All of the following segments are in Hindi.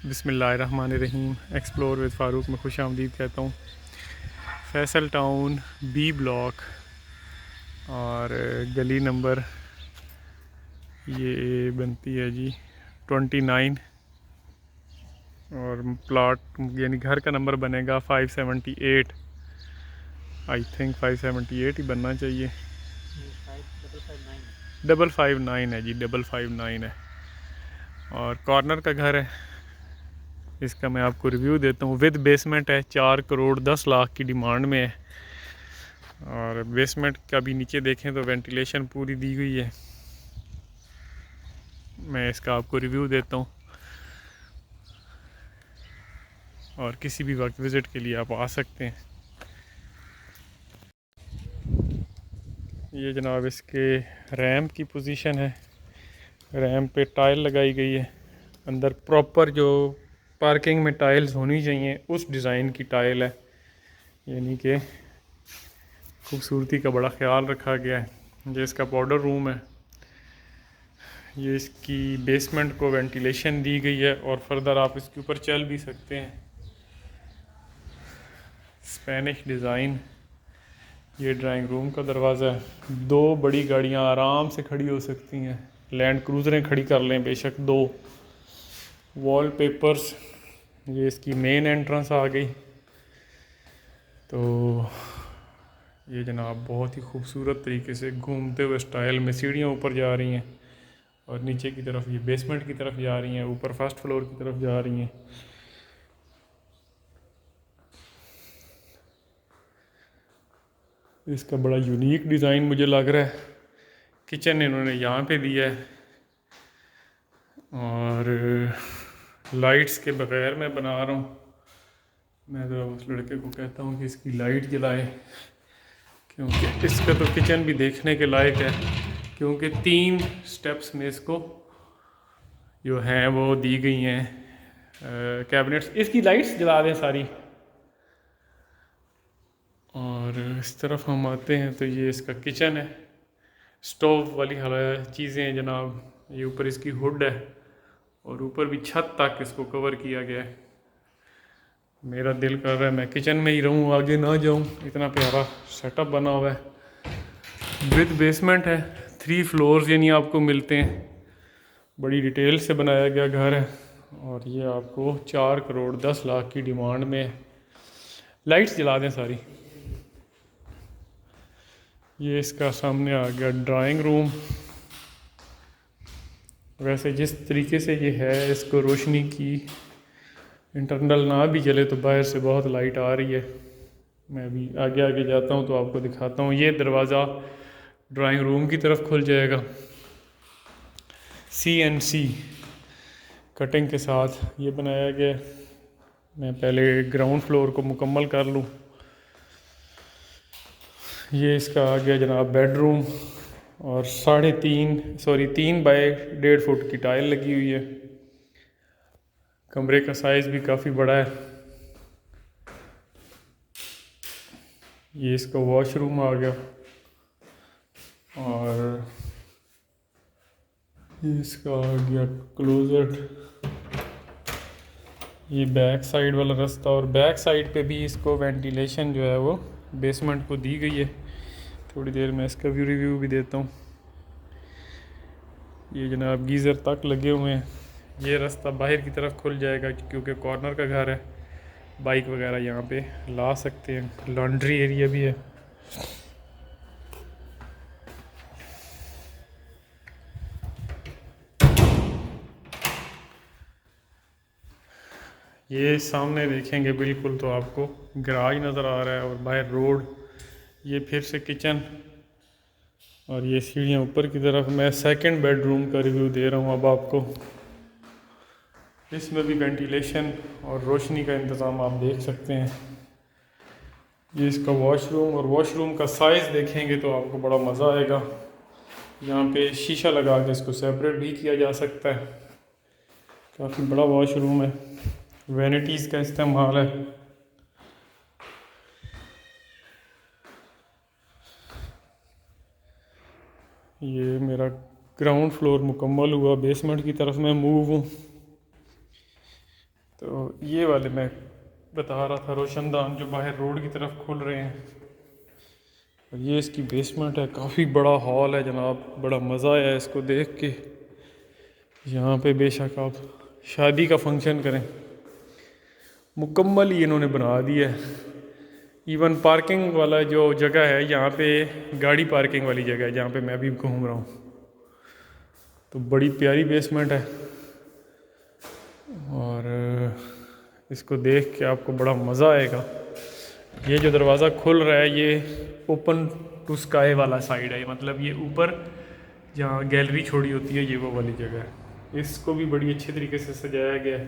बिस्मिल्लाहिर्रहमानिर्रहीम। एक्सप्लोर विद फ़ारूक में खुश आमदीद कहता हूँ। फैसल टाउन बी ब्लॉक और गली नंबर ये बनती है जी 29 और प्लाट यानी घर का नंबर बनेगा 578। आई थिंक 578 ही बनना चाहिए। 559 है जी, 559 है और कॉर्नर का घर है। इसका मैं आपको रिव्यू देता हूँ। विद बेसमेंट है, 4 करोड़ 10 लाख की डिमांड में है। और बेसमेंट का भी नीचे देखें तो वेंटिलेशन पूरी दी हुई है। मैं इसका आपको रिव्यू देता हूँ और किसी भी वक्त विज़िट के लिए आप आ सकते हैं। ये जनाब इसके रैम्प की पोजीशन है। रैम्प पे टाइल लगाई गई है। अंदर प्रॉपर जो पार्किंग में टाइल्स होनी चाहिए उस डिज़ाइन की टाइल है, यानी कि खूबसूरती का बड़ा ख्याल रखा गया है। ये इसका पाउडर रूम है। ये इसकी बेसमेंट को वेंटिलेशन दी गई है और फर्दर आप इसके ऊपर चल भी सकते हैं। Spanish design. ये ड्राइंग रूम का दरवाज़ा है। 2 बड़ी गाड़ियां आराम से खड़ी हो सकती हैं। लैंड क्रूज़रें खड़ी कर लें बेशक 2। Wall papers. ये इसकी मेन एंट्रेंस आ गई। तो ये जनाब बहुत ही खूबसूरत तरीके से घूमते हुए स्टाइल में सीढ़ियाँ ऊपर जा रही हैं और नीचे की तरफ ये बेसमेंट की तरफ जा रही हैं, ऊपर फर्स्ट फ्लोर की तरफ जा रही हैं। इसका बड़ा यूनिक डिज़ाइन मुझे लग रहा है। किचन इन्होंने यहाँ पे दिया है और लाइट्स के बगैर मैं बना रहा हूँ। मैं तो उस लड़के को कहता हूँ कि इसकी लाइट जलाए, क्योंकि इसका तो किचन भी देखने के लायक है। क्योंकि 3 स्टेप्स में इसको जो हैं वो दी गई हैं कैबिनेट्स। इसकी लाइट्स जला दें सारी। और इस तरफ हम आते हैं तो ये इसका किचन है। स्टोव वाली चीज़ें हैं जनाब। ये ऊपर इसकी हुड है और ऊपर भी छत तक इसको कवर किया गया है। मेरा दिल कर रहा है मैं किचन में ही रहूँ, आगे ना जाऊँ। इतना प्यारा सेटअप बना हुआ है। विद बेसमेंट है। 3 फ्लोर्स यानी आपको मिलते हैं। बड़ी डिटेल से बनाया गया घर है और ये आपको 4 करोड़ 10 लाख की डिमांड में है। लाइट्स जला दें सारी। ये इसका सामने आ गया ड्राइंग रूम। वैसे जिस तरीके से ये है, इसको रोशनी की इंटरनल ना भी जले तो बाहर से बहुत लाइट आ रही है। मैं अभी आगे आगे जाता हूँ तो आपको दिखाता हूँ। ये दरवाज़ा ड्राइंग रूम की तरफ खुल जाएगा। CNC कटिंग के साथ ये बनाया गया। मैं पहले ग्राउंड फ्लोर को मुकम्मल कर लूँ। ये इसका आ गया जनाब बेडरूम और 3 बाय 1.5 फुट की टाइल लगी हुई है। कमरे का साइज़ भी काफ़ी बड़ा है। ये इसका वॉशरूम आ गया और ये इसका आ गया क्लोजेट। ये बैक साइड वाला रास्ता और बैक साइड पे भी इसको वेंटिलेशन जो है वो बेसमेंट को दी गई है। थोड़ी देर में इसका भी रिव्यू भी देता हूँ। ये जनाब गीज़र तक लगे हुए हैं। ये रास्ता बाहर की तरफ खुल जाएगा क्योंकि कॉर्नर का घर है। बाइक वगैरह यहाँ पे ला सकते हैं। लॉन्ड्री एरिया भी है। ये सामने देखेंगे बिल्कुल तो आपको गराज नज़र आ रहा है और बाहर रोड। ये फिर से किचन और ये सीढ़ियाँ ऊपर की तरफ। मैं सेकंड बेडरूम का रिव्यू दे रहा हूँ अब आपको। इसमें भी वेंटिलेशन और रोशनी का इंतज़ाम आप देख सकते हैं। ये इसका वॉशरूम और वॉशरूम का साइज़ देखेंगे तो आपको बड़ा मज़ा आएगा। यहाँ पे शीशा लगा के इसको सेपरेट भी किया जा सकता है। काफ़ी बड़ा वॉशरूम है। वैनिटीज़ का इस्तेमाल है। ये मेरा ग्राउंड फ्लोर मुकम्मल हुआ। बेसमेंट की तरफ मैं मूव हूँ। तो ये वाले मैं बता रहा था, रोशनदान जो बाहर रोड की तरफ खुल रहे हैं। और ये इसकी बेसमेंट है, काफ़ी बड़ा हॉल है जनाब, बड़ा मज़ा आया इसको देख के। यहाँ पे बेशक आप शादी का फंक्शन करें, मुकम्मल ही इन्होंने बना दिया है। इवन पार्किंग वाला जो जगह है यहाँ पे, गाड़ी पार्किंग वाली जगह है जहाँ पे मैं भी घूम रहा हूँ। तो बड़ी प्यारी बेसमेंट है और इसको देख के आपको बड़ा मज़ा आएगा। ये जो दरवाज़ा खुल रहा है ये ओपन टू स्काई वाला साइड है, मतलब ये ऊपर जहाँ गैलरी छोड़ी होती है ये वो वाली जगह है। इसको भी बड़ी अच्छे तरीके से सजाया गया है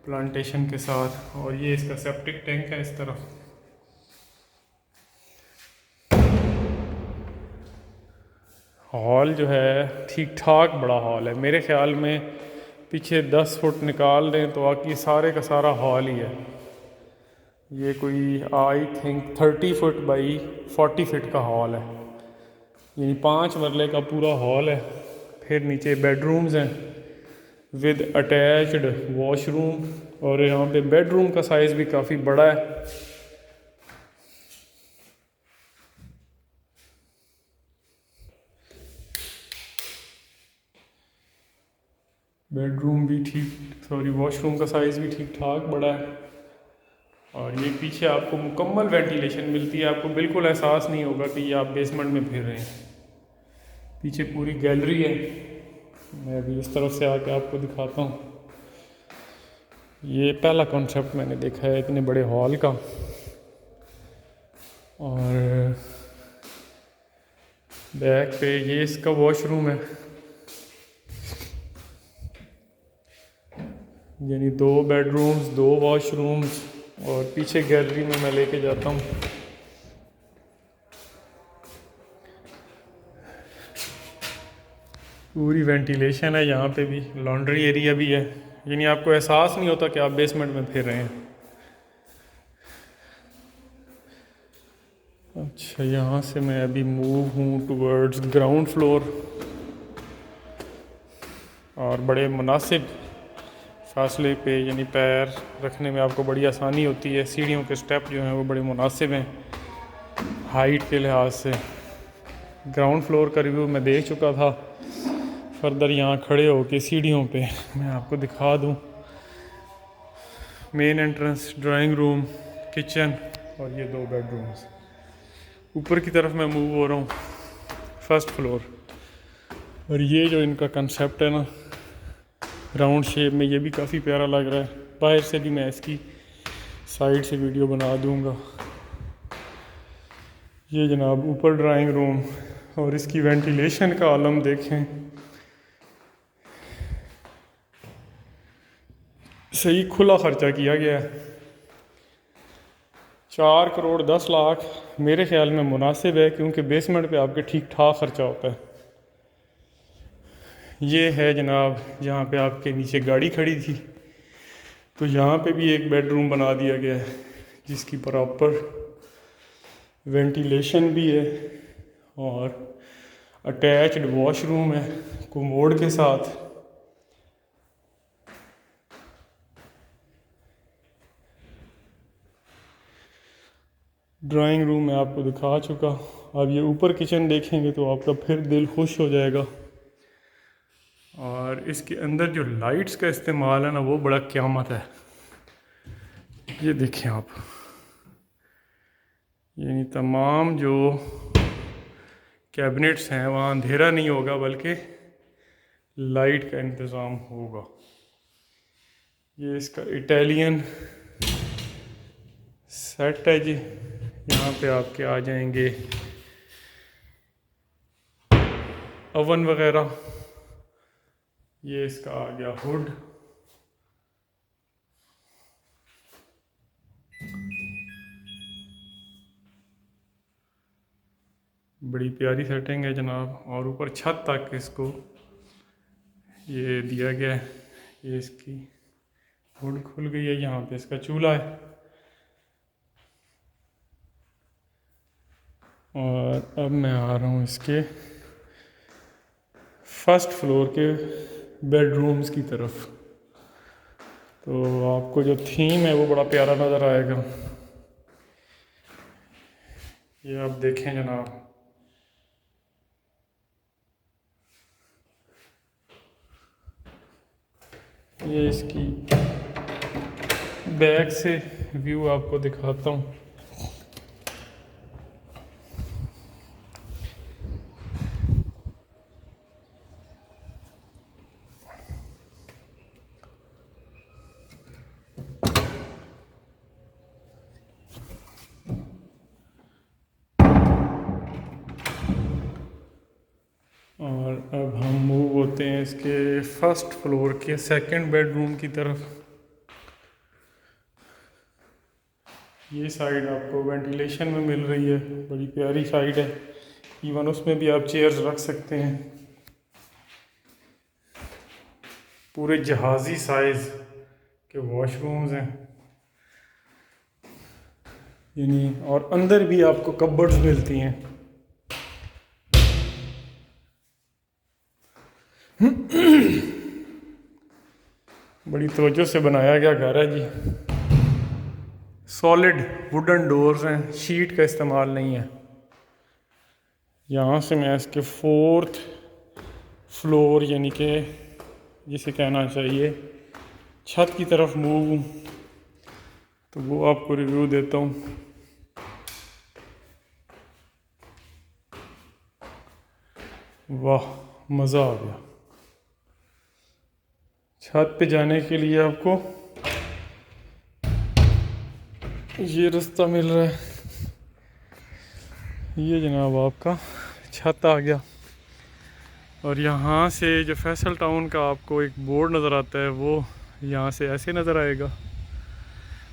प्लांटेशन के साथ। और ये इसका सेप्टिक टैंक है इस तरफ। हॉल जो है ठीक ठाक बड़ा हॉल है, मेरे ख्याल में पीछे 10 फुट निकाल दें तो बाकी सारे का सारा हॉल ही है। ये कोई I think 30 foot by 40 feet का हॉल है, यानी 5 मरले का पूरा हॉल है। फिर नीचे बेडरूम्स हैं विद अटैच्ड वॉशरूम, और यहाँ पे बेडरूम का साइज़ भी काफ़ी बड़ा है। बेडरूम भी वॉशरूम का साइज़ भी ठीक ठाक बड़ा है। और ये पीछे आपको मुकम्मल वेंटिलेशन मिलती है, आपको बिल्कुल एहसास नहीं होगा कि ये आप बेसमेंट में फिर रहे हैं। पीछे पूरी गैलरी है, मैं अभी इस तरफ से आके आपको दिखाता हूँ। ये पहला कॉन्सेप्ट मैंने देखा है इतने बड़े हॉल का। और बैक पे ये इसका वॉशरूम है, यानी 2 बेडरूम्स 2 वॉशरूम्स। और पीछे गैलरी में मैं लेके जाता हूँ। पूरी वेंटिलेशन है, यहाँ पे भी लॉन्ड्री एरिया भी है, यानी आपको एहसास नहीं होता कि आप बेसमेंट में फिर रहे हैं। अच्छा, यहाँ से मैं अभी मूव हूँ टुवर्ड्स ग्राउंड फ्लोर। और बड़े मुनासिब फासले पे, यानी पैर रखने में आपको बड़ी आसानी होती है। सीढ़ियों के स्टेप जो हैं वो बड़े मुनासिब हैं हाइट के लिहाज से। ग्राउंड फ्लोर का रिव्यू मैं देख चुका था। फर्दर यहाँ खड़े हो के सीढ़ियों पे मैं आपको दिखा दूँ। Main entrance, drawing room, kitchen और ये 2 बेडरूम्स। ऊपर की तरफ मैं मूव हो रहा हूँ, फर्स्ट फ्लोर। और ये जो इनका कंसेप्ट है ना राउंड शेप में, ये भी काफ़ी प्यारा लग रहा है। बाहर से भी मैं इसकी साइड से वीडियो बना दूंगा। ये जनाब ऊपर ड्राइंग रूम, और इसकी वेंटिलेशन का आलम देखें, सही खुला ख़र्चा किया गया है। 4 करोड़ 10 लाख मेरे ख्याल में मुनासिब है, क्योंकि बेसमेंट पे आपके ठीक ठाक ख़र्चा होता है। ये है जनाब जहाँ पे आपके नीचे गाड़ी खड़ी थी, तो यहाँ पे भी एक बेडरूम बना दिया गया है जिसकी प्रॉपर वेंटिलेशन भी है और अटैच्ड वॉशरूम है कोमोड के साथ। ड्राइंग रूम मैं आपको दिखा चुका। अब ये ऊपर किचन देखेंगे तो आपका फिर दिल खुश हो जाएगा। और इसके अंदर जो लाइट्स का इस्तेमाल है ना वो बड़ा क़यामत है। ये देखें आप, यानी तमाम जो कैबिनेट्स हैं वहाँ अंधेरा नहीं होगा बल्कि लाइट का इंतज़ाम होगा। ये इसका इटालियन सेट है जी। यहाँ पे आपके आ जाएंगे ओवन वगैरह। ये इसका आ गया हुड। बड़ी प्यारी सेटिंग है जनाब। और ऊपर छत तक इसको ये दिया गया है। ये इसकी हुड खुल गई है, यहाँ पे इसका चूल्हा है। और अब मैं आ रहा हूँ इसके फर्स्ट फ्लोर के बेडरूम्स की तरफ। तो आपको जो थीम है वो बड़ा प्यारा नज़र आएगा। ये आप देखें जनाब, ये इसकी बैक से व्यू आपको दिखाता हूँ। और अब हम मूव होते हैं इसके फर्स्ट फ्लोर के सेकंड बेडरूम की तरफ। ये साइड आपको वेंटिलेशन में मिल रही है, बड़ी प्यारी साइड है। इवन उसमें भी आप चेयर्स रख सकते हैं। पूरे जहाज़ी साइज़ के वॉशरूम्स हैं यानी, और अंदर भी आपको कबर्ड्स मिलती हैं। बड़ी तवज्जो से बनाया गया घर है जी। सॉलिड वुडन डोर्स हैं, शीट का इस्तेमाल नहीं है। यहाँ से मैं इसके फोर्थ फ्लोर यानी कि जिसे कहना चाहिए छत की तरफ मूव हूँ, तो वो आपको रिव्यू देता हूँ। वाह, मज़ा आ गया। छत पे जाने के लिए आपको ये रास्ता मिल रहा है। ये जनाब आपका छत आ गया, और यहाँ से जो फैसल टाउन का आपको एक बोर्ड नज़र आता है वो यहाँ से ऐसे नज़र आएगा।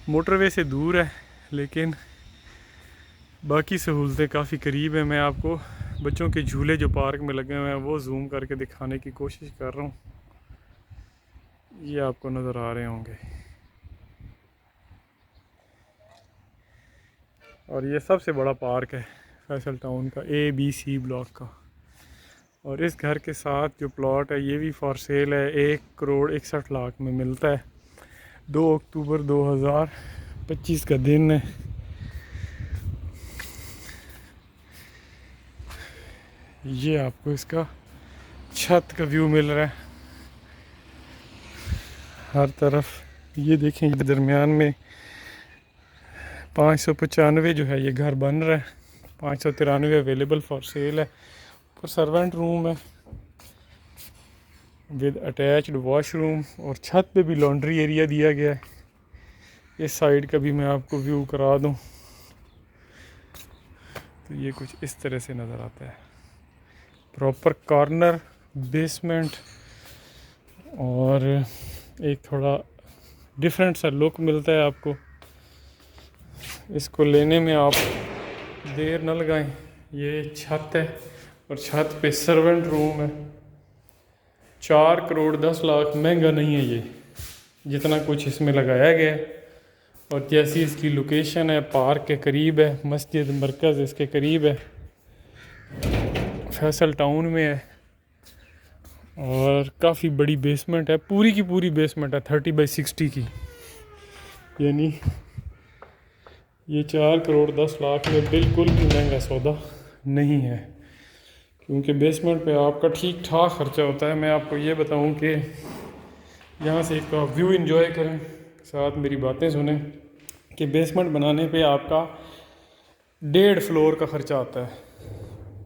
मोटरवे से दूर है लेकिन बाकी सहूलतें काफ़ी करीब है। मैं आपको बच्चों के झूले जो पार्क में लगे हुए हैं वो जूम करके दिखाने की कोशिश कर रहा हूँ। ये आपको नज़र आ रहे होंगे, और ये सबसे बड़ा पार्क है फैसल टाउन का, ABC ब्लॉक का। और इस घर के साथ जो प्लॉट है ये भी फॉर सेल है, 1,61,00,000 में मिलता है। 2 अक्टूबर 2025 का दिन है। ये आपको इसका छत का व्यू मिल रहा है हर तरफ। ये देखें, ये दरमियान में 595 जो है ये घर बन रहा है, 593 अवेलेबल फॉर सेल है। और सर्वेंट रूम है विद अटैच्ड वॉशरूम, और छत पे भी लॉन्ड्री एरिया दिया गया है। इस साइड का भी मैं आपको व्यू करा दूं तो ये कुछ इस तरह से नज़र आता है। प्रॉपर कॉर्नर, बेसमेंट, और एक थोड़ा डिफरेंट सा लुक मिलता है आपको। इसको लेने में आप देर न लगाएं। ये छत है और छत पे सर्वेंट रूम है। 4,10,00,000 महंगा नहीं है ये, जितना कुछ इसमें लगाया गया है। और जैसी इसकी लोकेशन है, पार्क के करीब है, मस्जिद मरकज़ इसके करीब है, फैसल टाउन में है, और काफ़ी बड़ी बेसमेंट है। पूरी की पूरी बेसमेंट है 30/60 की, यानी ये 4,10,00,000 में बिल्कुल भी महंगा सौदा नहीं है, क्योंकि बेसमेंट पे आपका ठीक ठाक ख़र्चा होता है। मैं आपको ये बताऊं कि यहाँ से एक व्यू एंजॉय करें, साथ मेरी बातें सुनें कि बेसमेंट बनाने पे आपका 1.5 फ्लोर का ख़र्चा आता है।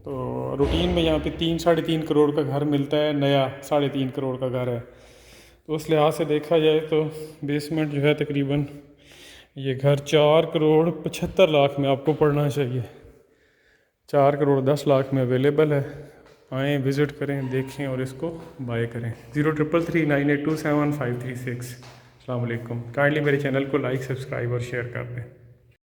तो रूटीन में यहाँ पे 3-3.5 करोड़ का घर मिलता है, नया 3.5 करोड़ का घर है। तो उस लिहाज से देखा जाए तो बेसमेंट जो है तकरीबन ये घर 4,75,00,000 में आपको पड़ना चाहिए। 4,10,00,000 में अवेलेबल है। आएँ, विज़िट करें, देखें और इसको बाय करें। 033398275336। अस्सलाम वालेकुम। काइंडली मेरे चैनल को लाइक, सब्सक्राइब और शेयर कर दें।